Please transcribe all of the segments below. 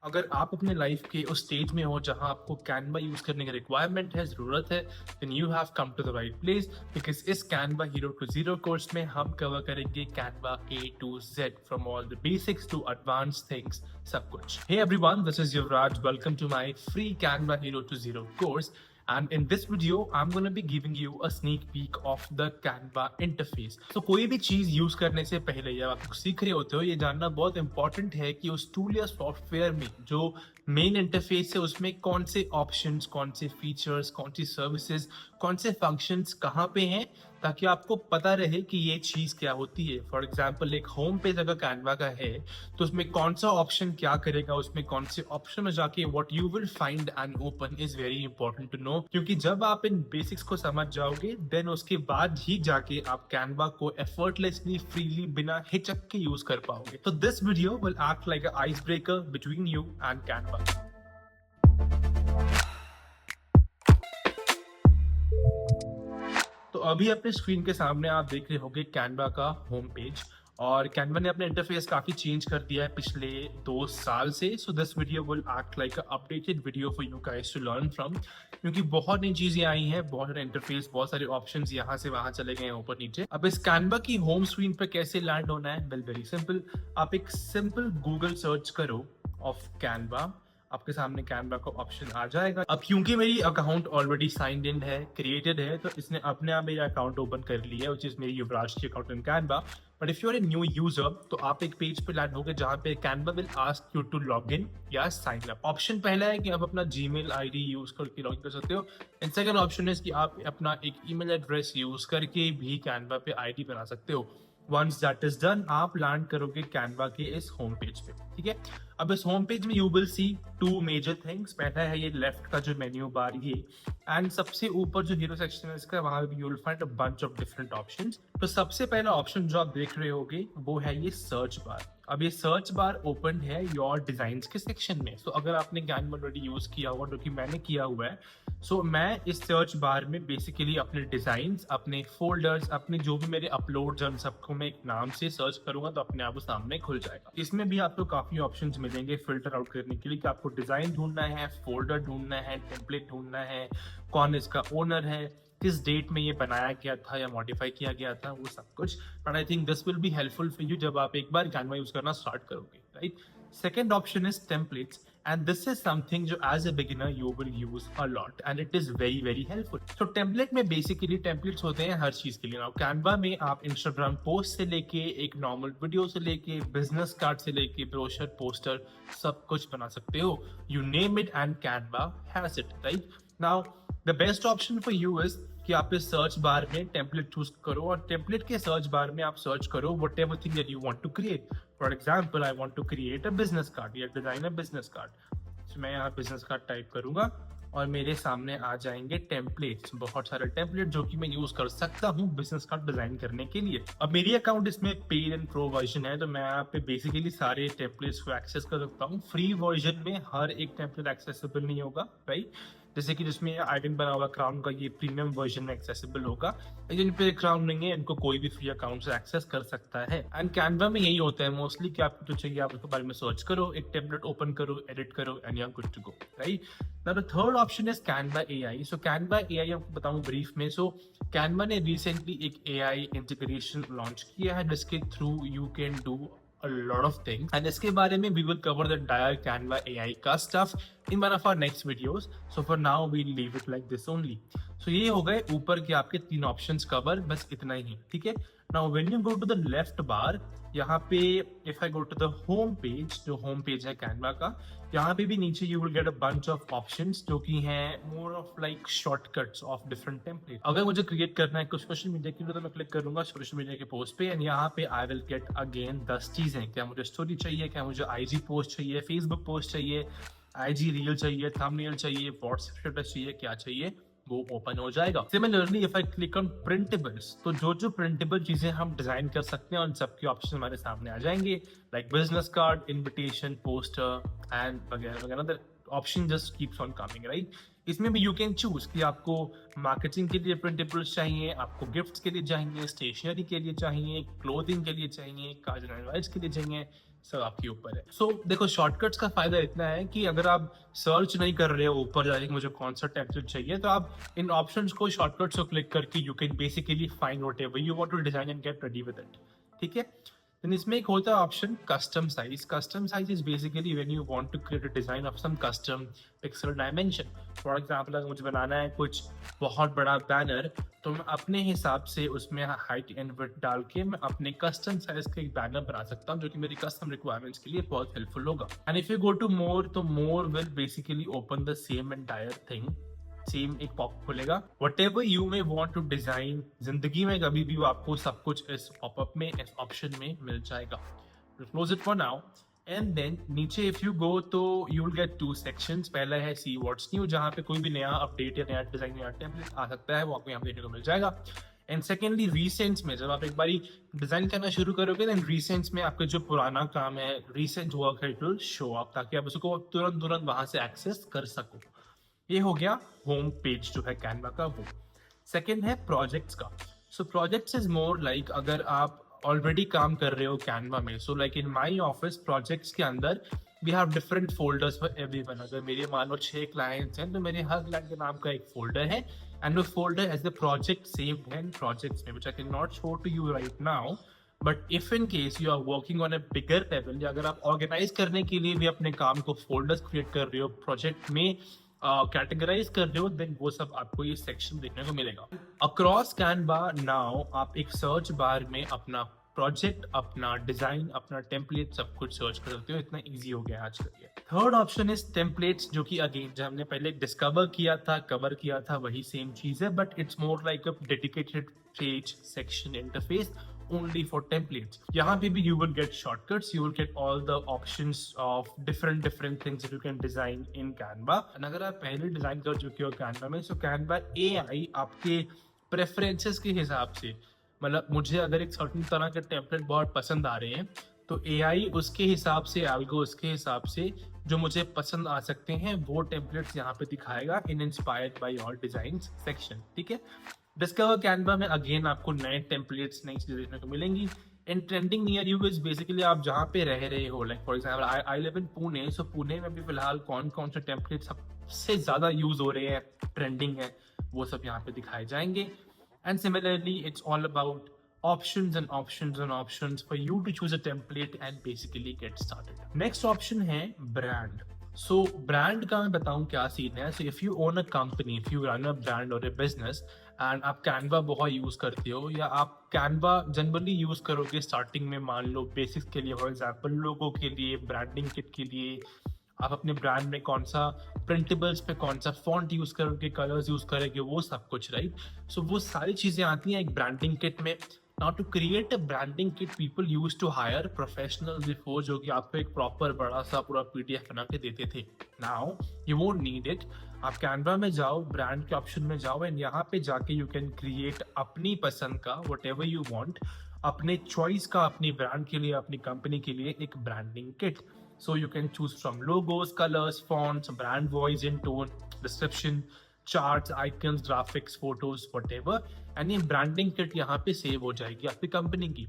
अगर आप अपने लाइफ के उस स्टेज में हो जहां आपको कैनवा यूज करने की रिक्वायरमेंट है, जरूरत है, then you have come to the right place. Because इस Canva hero to zero course में हम कवर करेंगे Canva A to Z, from all the basics to advance things, सब कुछ। Hey everyone, this is Yuvraj. Welcome to my free Canva hero to zero course. And in this video, I'm going to be giving you a sneak peek of the Canva interface. तो कोई भी चीज use करने से पहले या आप सीख रहे होते हो, ये जानना बहुत इंपॉर्टेंट है कि उस टूल या सॉफ्टवेयर में जो मेन इंटरफेस है उसमें कौन से ऑप्शंस, कौन से फीचर्स, कौन सी सर्विसेज, कौन से फंक्शंस कहाँ पे हैं, ताकि आपको पता रहे कि ये चीज क्या होती है। फॉर एग्जाम्पल, एक होम पेज अगर कैनवा का है तो उसमें कौन सा ऑप्शन क्या करेगा, उसमें कौन से ऑप्शन में जाके what you will find and open is very important to know. क्योंकि जब आप इन बेसिक्स को समझ जाओगे, देन उसके बाद ही जाके आप कैनवा को एफर्टलेसली, फ्रीली, बिना हिचक के यूज कर पाओगे। तो this video will act like a ice breaker between you and Canva. तो अभी अपने स्क्रीन के सामने आप देख रहे होंगे कैनवा का होम पेज, और कैनवा ने अपना इंटरफेस काफी चेंज कर दिया है पिछले 2 साल से। So this video will act like a updated video for you guys to learn from, क्योंकि बहुत नई चीजें आई हैं, बहुत सारे इंटरफेस, बहुत सारे ऑप्शंस यहाँ से वहां चले गए हैं, ऊपर नीचे। अब इस कैनवा की होम स्क्रीन पर कैसे लैंड होना है? Well, very simple. आप एक सिंपल गूगल सर्च करो ऑफ कैनवा, आपके सामने कैनवा का ऑप्शन आ जाएगा। अब क्योंकि मेरी अकाउंट ऑलरेडी साइंड इन है, क्रिएटेड है, तो इसने अपने आप मेरा अकाउंट ओपन कर लिया है, व्हिच इज मेरी युवराज की account in Canva. But if you are a new user, तो आप एक पेज पे लैंड होगे जहां पे Canva will ask you to log in या साइन अप। ऑप्शन पहला है कि आप अपना जीमेल आईडी यूज करके लॉग इन कर सकते हो, एंड सेकंड ऑप्शन है कि आप अपना एक ईमेल एड्रेस यूज करके भी कैनवा पे आईडी बना सकते हो। वंस दैट इज डन, आप लैंड करोगे कैनवा के इस होम पेज पे। ठीक है, अब इस होम पेज में you will see 2 major things. पहला है ये लेफ्ट का जो मेन्यू बार, ये, एंड सबसे ऊपर जो हीरो सेक्शन है इसका, वहां भी you will find a bunch of different options. तो सबसे पहला ऑप्शन जो आप देख रहे होगे वो है ये सर्च बार। अब ये सर्च बार ओपन है योर डिजाइन्स के सेक्शन में। सो अगर आपने कैनवा ऑलरेडी यूज किया हुआ, जो कि मैंने किया हुआ है, सो मैं इस सर्च बार में बेसिकली अपने डिजाइन्स, अपने फोल्डर्स, अपने जो भी मेरे अपलोड्स हैं, सबको मैं एक नाम से सर्च करूंगा तो अपने आप वो सामने खुल जाएगा। इसमें भी आपको काफी ऑप्शंस मिलेंगे फिल्टर आउट करने के लिए, कि आपको डिजाइन ढूंढना है, फोल्डर ढूंढना है, टेम्पलेट ढूंढना है, कौन इसका ओनर है, किस डेट में ये बनाया गया था या मॉडिफाई किया गया था, वो सब कुछ। But I think this will be helpful for you जब आप एक बार कैनवा यूज करना स्टार्ट करोगे, right? Second option is templates, and this is something जो as a beginner you will use a lot and it is very very helpful. So template में basically templates होते हैं हर चीज के लिए। Now Canva में आप Instagram post से लेके एक normal video से लेके business card से लेके brochure, poster, सब कुछ बना सकते हो। You name it and Canva has it, right? Now the best option for you is कि आप इस सर्च बार में टेम्पलेट चूज करो, और टेम्पलेट के सर्च बार में आप सर्च करो whatever thing that you want to create. For example, I want to create a business card या design a business card. So मैं यहाँ business card टाइप करूंगा और मेरे सामने आ जाएंगे टेम्पलेट्स, बहुत सारे टेम्पलेट जो कि मैं यूज कर सकता हूँ बिजनेस कार्ड डिजाइन करने के लिए। अब मेरी अकाउंट इसमें पेड एंड प्रो वर्जन है, तो मैं यहाँ पे बेसिकली सारे टेम्पलेट्स को एक्सेस कर सकता हूँ। फ्री वर्जन में हर एक टेम्पलेट एक्सेसिबल नहीं होगा, राइट? जैसे कि जिसमें आइकन बना हुआ क्राउन का, ये प्रीमियम वर्जन में एक्सेसिबल होगा। जिन पे क्राउन नहीं है, इनको कोई भी फ्री अकाउंट से एक्सेस कर सकता है। एंड कैनवा में यही होता है मोस्टली कि आपको जो चाहिए आप उसके बारे में सर्च करो, एक टेम्पलेट ओपन करो, एडिट करो, and you are good to go, right? Now the third option is Canva AI. So Canva AI आपको बताऊं ब्रीफ में। सो कैनवा ने रिसेंटली एक एआई इंटीग्रेशन लॉन्च किया है जिसके through you can do a lot of things, and इसके बारे में we will cover the entire Canva AI का stuff in one of our next videos. So for now we'll leave it like this only. So ये हो गए ऊपर के आपके 3 ऑप्शंस कवर, बस इतना ही, ठीक है? Now when you go to the left bar, यहाँ पे if I go to the home page, जो home page है कैनवा का, यहाँ पे भी नीचे you will get a bunch of options जो कि हैं more of like shortcuts of different templates. अगर मुझे क्रिएट करना है कुछ सोशल मीडिया के लिए, तो मैं क्लिक करूंगा सोशल मीडिया के पोस्ट पे, एंड यहाँ पे I will get again 10 चीजें। क्या मुझे स्टोरी चाहिए, क्या मुझे IG पोस्ट चाहिए, फेसबुक पोस्ट चाहिए, IG रील चाहिए, थंबनेल चाहिए, व्हाट्सएप स्टेटस चाहिए, क्या चाहिए, वो ओपन हो जाएगा। Similarly if I click on printables, तो जो जो प्रिंटेबल चीजें हम डिजाइन कर सकते हैं उन सबके ऑप्शन हमारे सामने आ जाएंगे, like business card, invitation, poster and वगैरह वगैरह। Option just keeps on coming, right? इसमें भी यू कैन चूज कि आपको मार्केटिंग के लिए प्रिंटेबल्स चाहिए, आपको गिफ्ट्स के लिए चाहिए, स्टेशनरी के लिए चाहिए, क्लोथिंग के लिए चाहिए, कार्ड एंड इनवाइट्स के लिए चाहिए, सब आपके ऊपर है। सो देखो, शॉर्टकट्स का फायदा इतना है कि अगर आप सर्च नहीं कर रहे हो ऊपर जाके मुझे कौन सा टेम्पलेट चाहिए, तो आप इन ऑप्शंस को, शॉर्टकट्स को क्लिक करके you can basically find whatever you want to design and get ready with it. ठीक है। Then इसमें एक होता है option custom size. Custom size is basically when you want to create a design of some custom pixel dimension. For example, अगर मुझे बनाना है कुछ बहुत बड़ा बैनर, तो मैं अपने हिसाब से उसमें हाइट एंड विड्थ डाल के मैं अपने कस्टम साइज का एक बैनर बना सकता हूँ, जो कि मेरी कस्टम रिक्वायरमेंट्स के लिए बहुत हेल्पफुल होगा। And if you go to more, तो more will basically open the same entire thing. Same एक पॉपअप खुलेगा, whatever you may want to design. जिंदगी में कभी भी आपको सब कुछ इस पॉपअप में, इस ऑप्शन में मिल जाएगा। Close it for now and then नीचे इफ यू गो, तो यू विल गेट 2 सेक्शंस। पहला है सी व्हाट्स न्यू, जहां पे कोई भी नया अपडेट या नया डिजाइन या टेम्पलेट आ सकता है, वो आपको यहाँ पे देखने को मिल जाएगा। एंड सेकेंडली रीसेंट्स में, जब आप एक बारी डिजाइन करना शुरू करोगे, देन रीसेंट्स में आपका जो पुराना काम है, रीसेंट वर्क है, इट विल शो अप, ताकि आप उसको तुरंत तुरंत वहां से एक्सेस कर सको। ये हो गया होम पेज जो है कैनवा का वो। सेकेंड है प्रोजेक्ट्स का। So projects is more like, अगर आप ऑलरेडी काम कर रहे हो कैनवा में, so like in my office projects के अंदर we have different folders for everyone. अगर मेरे मान लो 6 क्लाइंट्स हैं, तो मेरे हर क्लाइंट के नाम का एक फोल्डर है, एंड वो folder as the project saved है इन प्रोजेक्ट्स में, which I can not show to you right now. But if in case you are working on a bigger level, या अगर आप ऑर्गेनाइज करने के लिए भी अपने काम को फोल्डर्स क्रिएट कर रहे हो, प्रोजेक्ट में कैटेगराइज कर रहे हो, देन वो सब आपको ये सेक्शन देखने को मिलेगा। अक्रॉस कैनवा नाउ आप एक सर्च बार में अपना प्रोजेक्ट, अपना डिजाइन, अपना टेम्पलेट सब कुछ सर्च कर सकते हो। इतना इजी हो गया आजकल ये। थर्ड ऑप्शन इज टेम्पलेट्स, जो कि अगेन जो हमने पहले डिस्कवर किया था, कवर किया था, वही सेम चीज है, but it's more like a dedicated page section interface only for templates. यहाँ पे भी you will get shortcuts, you will get all the options of different things that you can design in Canva. And अगर आप पहले design कर चुके हो Canva में, so Canva AI आपके प्रेफरेंसेस के हिसाब से, मतलब मुझे अगर एक सर्टेन तरह के टेम्पलेट बहुत पसंद आ रहे हैं, तो AI उसके हिसाब से, एल्गो उसके हिसाब से जो मुझे पसंद आ सकते हैं वो टेम्पलेट्स यहाँ पे दिखाएगा in inspired by your designs section. ठीक है। डिस्कवर कैनवा में अगेन आपको नए टेम्पलेट्स, नई चीजें देखने को मिलेंगी। In trending near you is basically आप जहाँ पे रह रहे हो, like for example I live in Pune, so Pune में भी फिलहाल कौन कौन से टेम्पलेट सबसे ज्यादा यूज हो रहे हैं, ट्रेंडिंग है, वो सब यहाँ पे दिखाए जाएंगे। And similarly it's all about options and options and options for you to choose a template and basically get started. Next option है brand. So brand का मैं बताऊं क्या सीन है। So if you own a company, if you run a brand or a business and आप Canva बहुत use करते हो, या आप Canva जनरली यूज करोगे स्टार्टिंग में, मान लो बेसिक्स के लिए, फॉर एग्जाम्पल लोगो के लिए, ब्रांडिंग किट के लिए, आप अपने ब्रांड में कौन सा प्रिंटेबल्स पे कौन सा फॉन्ट यूज करोगे, कलर्स यूज करोगे, वो सब कुछ, राइट। सो वो सारी चीजें आती हैं एक ब्रांडिंग किट में। Now to create a branding kit, people used to hire professionals before, जो कि आपको एक प्रॉपर बड़ा सा पूरा PDF बना के देते थे। Now you won't need it. आप कैनवा में जाओ, ब्रांड के ऑप्शन में जाओ, एंड यहाँ पे जाके यू कैन क्रिएट अपनी पसंद का whatever you want, अपने चॉइस का, अपनी ब्रांड के लिए, अपनी कंपनी के लिए एक branding kit. So you can choose from logos, colors, fonts, brand voice and tone, description, charts, icons, graphics, photos, whatever, and ये ब्रांडिंग किट यहाँ पे सेव हो जाएगी आपकी कंपनी की।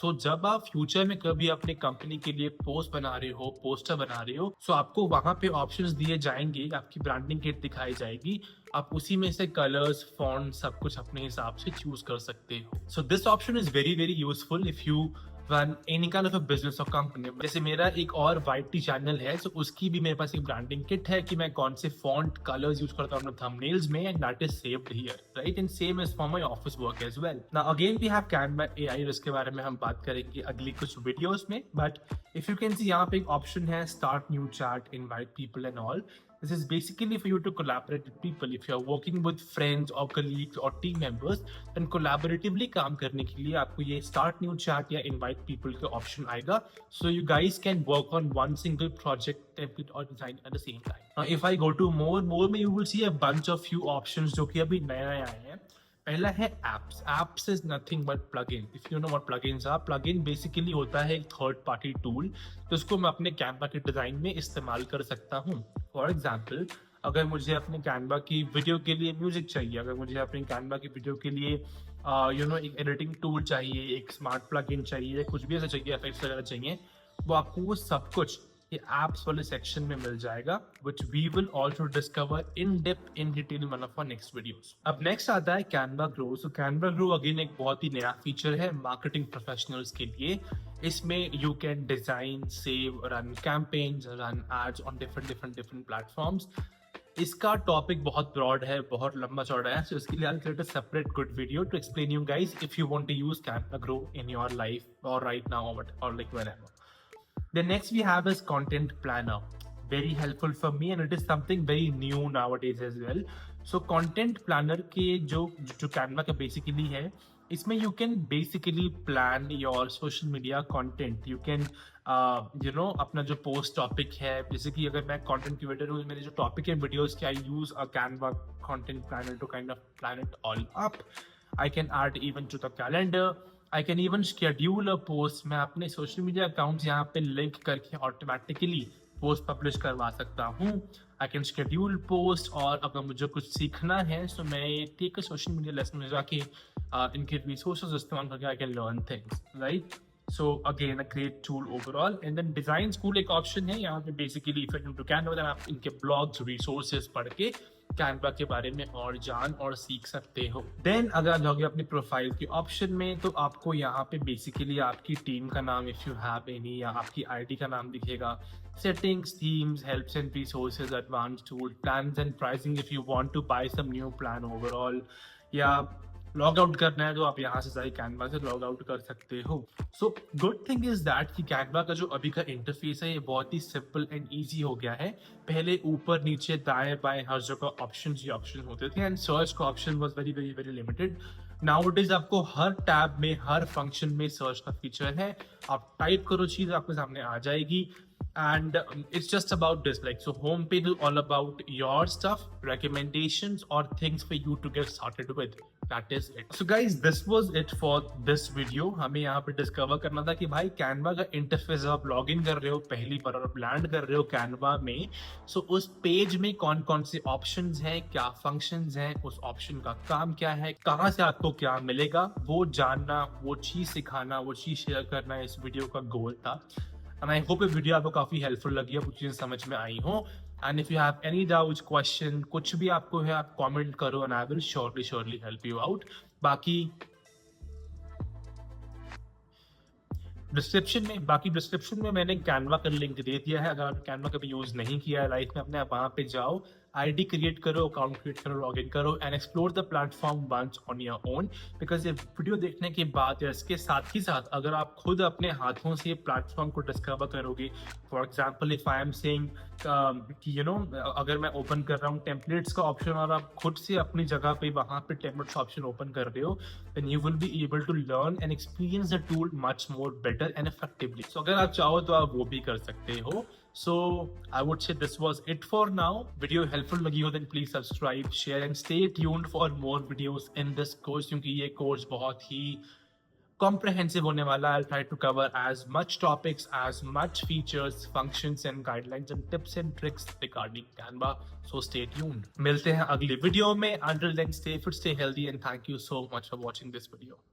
सो जब आप फ्यूचर में कभी अपनी कंपनी के लिए पोस्ट बना रहे हो, पोस्टर बना रहे हो, सो आपको वहां पे ऑप्शंस दिए जाएंगे, आपकी ब्रांडिंग किट दिखाई जाएगी, आप उसी में से कलर्स, फॉन्ट, सब कुछ अपने हिसाब से चूज कर सकते हो। So this option is very very useful if you run any kind of a business or company. जैसे मेरा एक और YT चैनल है, so उसकी भी मेरे पास एक ब्रांडिंग किट है कि मैं कौन से फॉन्ट, कलर्स यूज करता हूँ अपने थंबनेल्स में, and that is saved here, right. And same is for my office work as well. Now again we have Canva AI, इसके बारे में हम बात करेंगे अगली कुछ वीडियोस में, but if you can see यहाँ पे एक ऑप्शन है start new chat, invite people and all. This is basically for you to collaborate with people. If you are working with friends or colleagues or team members, then collaboratively काम करने के लिए आपको ये start new chat या invite people का option आएगा. So you guys can work on one single project, template or design at the same time. Now, if I go to more में you will see a bunch of few options जो कि अभी नए नए आए हैं. पहला है apps. Apps is nothing but plugin. If you know what plugins are, plugin basically होता है एक थर्ड पार्टी टूल, तो उसको मैं अपने कैनवा के डिजाइन में इस्तेमाल कर सकता हूँ। फॉर एग्जाम्पल, अगर मुझे अपने कैनवा की वीडियो के लिए म्यूजिक चाहिए, अगर मुझे अपने कैनवा की वीडियो के लिए एक एडिटिंग टूल चाहिए, एक स्मार्ट प्लगइन चाहिए, कुछ भी ऐसा चाहिए, इफेक्ट्स वगैरह चाहिए, वो आपको वो सब कुछ ये एप्स वाले सेक्शन में मिल जाएगा, which we will also discover in depth in detail in one of our next videos. अब नेक्स्ट आता है Canva Grow. So Canva Grow again एक बहुत ही नया फीचर है मार्केटिंग प्रोफेशनल्स के लिए. इसमें you can design, save, run campaigns, run ads on different platforms. इसका टॉपिक बहुत ब्रॉड है, बहुत लंबा चौड़ा है, so इसके लिए I'll create a separate good video to explain you guys if you want to use Canva Grow in your life or right now or like whenever. Then next we have is content planner. Very helpful for me and it is something very new nowadays as well. So content planner के जो Canva का basically है, इसमें you can basically plan your social media content. You can अपना जो post topic है, जैसे कि अगर मैं content creator हूँ, मेरे जो topic है videos के, I use a Canva content planner to kind of plan it all up. I can add even to the calendar. I can even schedule a post. मैं अपने सोशल मीडिया अकाउंट्स यहाँ पे link करके automatically post publish करवा सकता हूँ. I can schedule post, और अगर मुझे कुछ सीखना है तो मैं ठीक है सोशल मीडिया लेसन में जाके इनके रिसोर्सेज इस्तेमाल करके I can learn things, right. So again a great tool overall. And then design school एक ऑप्शन है यहाँ पे. बेसिकली इफ यू कैन आप इनके ब्लॉग्स रिसोर्सेज पढ़ के कैनवा के बारे में और जान और सीख सकते हो. देन अगर जाओगे अपनी प्रोफाइल के ऑप्शन में तो आपको यहाँ पे बेसिकली आपकी टीम का नाम इफ यू हैव एनी या आपकी आईडी का नाम दिखेगा. Settings, themes, helps and resources, advance tool, plans and pricing if you want to buy some new plan overall, या लॉग आउट करना है तो आप यहाँ से सारी कैनवा से लॉग आउट कर सकते हो. So good thing is that कि कैनवा का जो अभी का इंटरफेस है ये बहुत ही सिंपल एंड इजी हो गया है. पहले ऊपर नीचे दाएं बाएं हर जगह ऑप्शंस ही ऑप्शन होते थे एंड सर्च का option was very very very limited. Nowadays आपको हर टैब में हर फंक्शन में सर्च का फीचर है. आप टाइप करो चीज आपके सामने आ जाएगी. And it's just about this, like, so homepage is all about your stuff, recommendations or things for you to get started with. That is it. So guys, this was it for this video. हमें यहाँ पे discover करना था कि भाई Canva का interface आप log in कर रहे हो पहली बार और लैंड कर रहे हो कैनवा में, सो उस पेज में कौन कौन से ऑप्शंस हैं, क्या फंक्शंस हैं, उस ऑप्शन का काम क्या है, कहाँ से आपको क्या मिलेगा, वो जानना, वो चीज सिखाना, वो चीज शेयर करना इस वीडियो का गोल था. And I hope ये वीडियो आपको काफी हेल्पफुल लगी है, कुछ चीजें समझ में आई हो. And if you have any doubts, question, कुछ भी आपको है, आप कमेंट करो and I will surely help you out. बाकी डिस्क्रिप्शन में मैंने कैनवा का लिंक दे दिया है. अगर आप कैनवा कभी यूज नहीं किया है लाइफ में अपने, आप वहां पे जाओ, आईडी क्रिएट करो, अकाउंट क्रिएट करो, लॉग इन करो and explore the platform once on your own. Because ये वीडियो देखने के बाद या इसके साथ ही साथ अगर आप खुद अपने हाथों से प्लेटफॉर्म को डिस्कवर करोगे, for example if I am saying कि अगर मैं ओपन कर रहा हूँ टेम्पलेट्स का ऑप्शन और आप खुद से अपनी जगह पे वहां पे टेम्पलेट्स ऑप्शन ओपन कर रहे हो, then you will be able to learn and experience the tool much more better and effectively. So अगर आप चाहो तो आप वो भी कर सकते हो. So I would say this was it for now. Video helpful लगी हो then please subscribe, share and stay tuned for more videos in this course, क्योंकि ये कोर्स बहुत ही comprehensive होने वाला. I'll try to cover as much topics, as much features, functions and guidelines and tips and tricks regarding Canva. So stay tuned. मिलते हैं अगली video में. Until then, stay fit, stay healthy and thank you so much for watching this video.